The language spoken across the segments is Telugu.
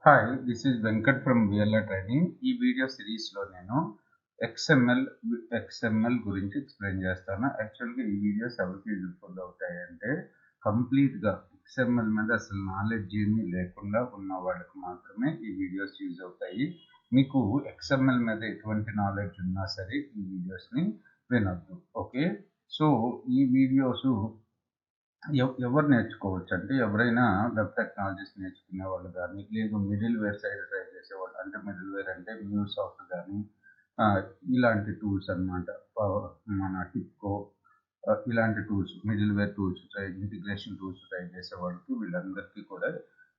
Hi, this is Venkat from VLR Training. ఈ వీడియో సిరీస్లో నేను XML గురించి ఎక్స్ప్లెయిన్ చేస్తాను. యాక్చువల్గా ఈ వీడియోస్ ఎవరికి యూజ్ఫుల్ అవుతాయంటే కంప్లీట్గా XML మీద అసలు నాలెడ్జ్ ఏమీ లేకుండా ఉన్న వాళ్ళకి మాత్రమే ఈ వీడియోస్ యూజ్ అవుతాయి. మీకు XML మీద ఎటువంటి నాలెడ్జ్ ఉన్నా సరే ఈ వీడియోస్ని వినొద్దు. ఓకే, సో ఈ వీడియోస్ ఎవరు నేర్చుకోవచ్చు అంటే ఎవరైనా వెబ్ టెక్నాలజీస్ నేర్చుకునే వాళ్ళు కానీ లేదు మిడిల్ వేర్ సైడ్ ట్రై చేసేవాళ్ళు అంటే మిడిల్ వేర్ అంటే మ్యూసాఫ్ట్ కానీ ఇలాంటి టూల్స్ అనమాట. మన టిప్కో ఇలాంటి tools middleware tools integration tools try చేసే వాళ్ళకి వీళ్ళందరికీ కూడా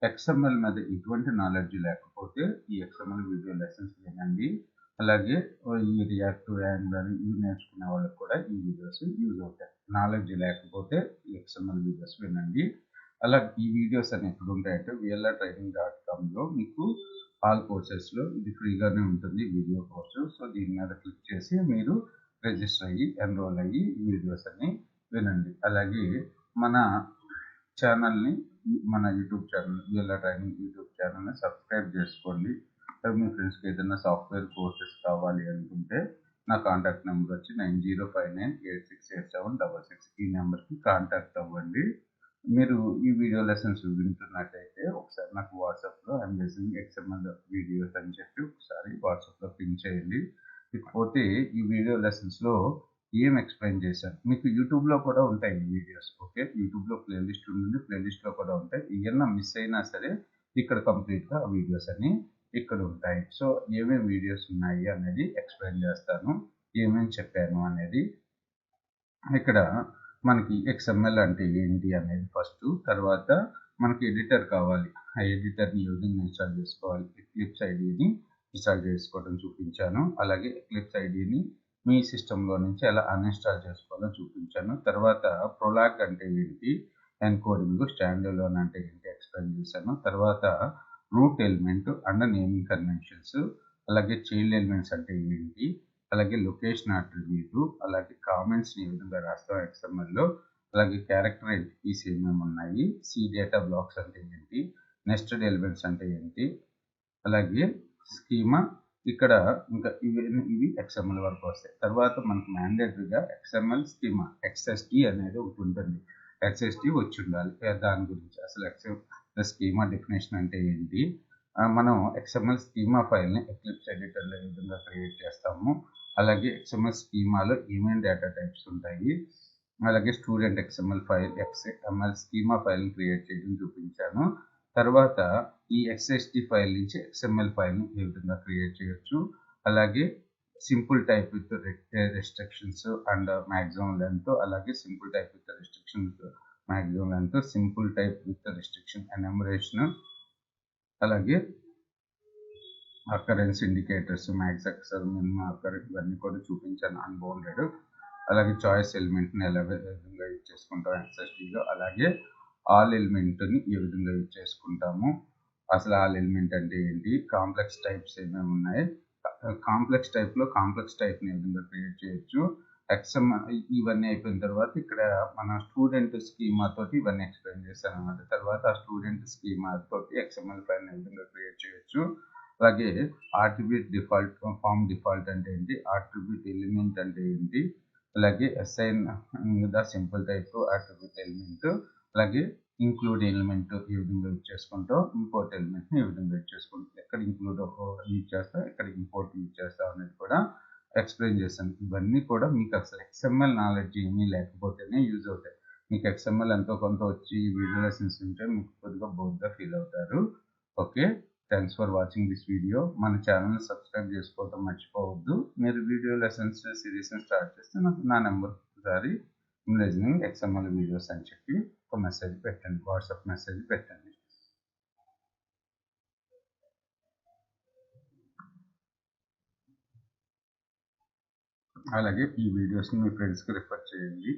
XML మీద ఎటువంటి నాలెడ్జ్ లేకపోతే ఈ XML వీడియో లెసన్స్ వినండి. అలాగే ఈ రియాక్ట్ యాంగులర్ ఇవి నేర్చుకునే వాళ్ళకి కూడా ఈ వీడియోస్ యూజ్ అవుతాయి. నాలెడ్జ్ లేకపోతే ఈ XML వీడియోస్ వినండి. అలా ఈ వీడియోస్ అని ఎక్కడ ఉంటాయంటే VLRtraining.comలో మీకు ఆల్ కోర్సెస్లో ఇది ఫ్రీగానే ఉంటుంది వీడియో కోర్సు. సో దీని మీద క్లిక్ చేసి మీరు రిజిస్టర్ అయ్యి ఎన్రోల్ అయ్యి ఈ వీడియోస్ అన్ని వినండి. అలాగే మన ఛానల్ని మన YouTube channel VLR training YouTube ఛానల్ని సబ్స్క్రైబ్ చేసుకోండి. మీ ఫ్రెండ్స్కి ఏదైనా సాఫ్ట్వేర్ కోర్సెస్ కావాలి అనుకుంటే నా కాంటాక్ట్ నెంబర్ వచ్చి 9059868766 ఈ నెంబర్కి కాంటాక్ట్ అవ్వండి. మీరు ఈ వీడియో లెసన్స్ వింటున్నట్టయితే ఒకసారి నాకు వాట్సాప్లో ఐఎమ్ యూజింగ్ XML వీడియోస్ అని చెప్పి ఒకసారి వాట్సాప్లో పింక్ చేయండి. ఇకపోతే ఈ వీడియో లెసన్స్లో ఏం ఎక్స్ప్లెయిన్ చేశాను మీకు యూట్యూబ్లో కూడా ఉంటాయి ఈ వీడియోస్. ఓకే, యూట్యూబ్లో ప్లేలిస్ట్ ఉంటుంది, ప్లేలిస్ట్లో కూడా ఉంటాయి. ఏమన్నా మిస్ అయినా సరే ఇక్కడ కంప్లీట్గా ఆ వీడియోస్ అన్ని ఇక్కడ ఉంటాయి. సో ఏమేమి వీడియోస్ ఉన్నాయి అనేది ఎక్స్ప్లెయిన్ చేస్తాను, ఏమేమి చెప్పాను అనేది. ఇక్కడ మనకి XML అంటే ఏంటి అనేది ఫస్ట్, తర్వాత మనకి ఎడిటర్ కావాలి, ఆ ఎడిటర్ని ఏ విధంగా ఇన్స్టాల్ చేసుకోవాలి, ఎక్లిప్స్ ఐడిని ఇన్స్టాల్ చేసుకోవడం చూపించాను. అలాగే ఎక్లిప్స్ ఐడిని మీ సిస్టంలో నుంచి ఎలా అన్ఇన్స్టాల్ చేసుకోవాలో చూపించాను. తర్వాత ప్రొలాగ్ అంటే ఏంటి, ఎన్కోడింగ్, స్టాండ్ అలోన్ అంటే ఏంటి ఎక్స్ప్లెయిన్ చేశాను. తర్వాత root element and naming conventions, అలాగే చైల్డ్ ఎలిమెంట్స్ అంటే ఏంటి, అలాగే లొకేషన్ అట్రిబ్యూట్, అలాగే కామెంట్స్ని ఏ విధంగా రాస్తాం XMLలో, అలాగే క్యారెక్టర్ ఎంటిటీస్ ఏమేమి ఉన్నాయి, సి డేటా బ్లాక్స్ అంటే ఏంటి, నెస్టెడ్ ఎలిమెంట్స్ అంటే ఏంటి, అలాగే స్కీమా. ఇక్కడ ఇంకా ఇవి XML వరకు వస్తాయి. తర్వాత మనకు మ్యాండేటరీగా XML స్కీమా XST అనేది ఒకటి ఉంటుంది. XST వచ్చి ఉండాలి. దాని గురించి అసలు స్కీమా డెఫినేషన్ అంటే ఏంటి, మనం XML స్కీమా ఫైల్ని ఎక్లిప్స్ ఎడిటర్లో ఏ విధంగా క్రియేట్ చేస్తాము, అలాగే XML స్కీమాలో ఏమేమి డేటా టైప్స్ ఉంటాయి, అలాగే student XML file XML schema ఫైల్ని క్రియేట్ చేయడం చూపించాను. తర్వాత ఈ XST ఫైల్ నుంచి XML ఫైల్ని ఏ విధంగా క్రియేట్ చేయొచ్చు, అలాగే simple type with restrictions and maximum length, అలాగే simple type with restrictions maximum length, simple type with restriction enumeration, అలాగే occurrence indicators, max occur, minimum occur ఇవన్నీ కూడా చూపించాను అన్బౌండెడ్. అలాగే చాయిస్ ఎలిమెంట్ని ఎలా విధంగా యూజ్ చేసుకుంటాం XSTలో, అలాగే ఆల్ ఎలిమెంట్ని ఏ విధంగా యూజ్ చేసుకుంటాము, అసలు ఆల్ ఎలిమెంట్ అంటే ఏంటి, కాంప్లెక్స్ టైప్స్ ఏమేమి ఉన్నాయి, కాంప్లెక్స్ టైప్లో కాంప్లెక్స్ టైప్ని ఏ విధంగా క్రియేట్ చేయొచ్చు, ఇవన్నీ అయిపోయిన తర్వాత ఇక్కడ మన స్టూడెంట్ స్కీమా తోటి ఇవన్నీ ఎక్స్ప్లెయిన్ చేశాను అన్నమాట. తర్వాత ఆ స్టూడెంట్ స్కీమా తోటి XML ఫైల్ ఏ విధంగా క్రియేట్ చేయొచ్చు, అలాగే ఆట్రిబ్యూట్ డిఫాల్ట్, ఫామ్ డిఫాల్ట్ అంటే ఏంటి, ఆట్రిబ్యూట్ ఎలిమెంట్ అంటే ఏంటి, అలాగే assign the simple type attribute element, అలాగే ఇంక్లూడ్ ఎలిమెంట్ ఏ విధంగా యూజ్ చేసుకుంటాం, ఇంపోర్ట్ ఎలిమెంట్ని ఏ విధంగా యూజ్ చేసుకుంటాం, ఎక్కడ ఇంక్లూడ్ యూజ్ చేస్తాం, ఎక్కడ ఇంపోర్ట్ యూజ్ చేస్తాం అనేది కూడా ఎక్స్ప్లెయిన్ చేశాను. ఇవన్నీ కూడా మీకు అసలు XML నాలెడ్జ్ ఏమీ లేకపోతేనే యూజ్ అవుతాయి. మీకు XML ఎంతో కొంత వచ్చి వీడియో లెసన్స్ ఉంటే మీకు కొద్దిగా బోర్గా ఫీల్ అవుతారు. Okay, thanks for watching this video. మన ఛానల్ని సబ్స్క్రైబ్ చేసుకోవడం మర్చిపోవద్దు. మీరు వీడియో లెసన్స్ సిరీస్ని స్టార్ట్ చేస్తే నాకు నా నెంబర్ ఒకసారి లిజనింగ్ XML వీడియోస్ అని చెప్పి ఒక మెసేజ్ పెట్టండి, వాట్సాప్ మెసేజ్ పెట్టండి. అలాగే ఈ వీడియోస్ని మీ ఫ్రెండ్స్కి రిఫర్ చేయండి.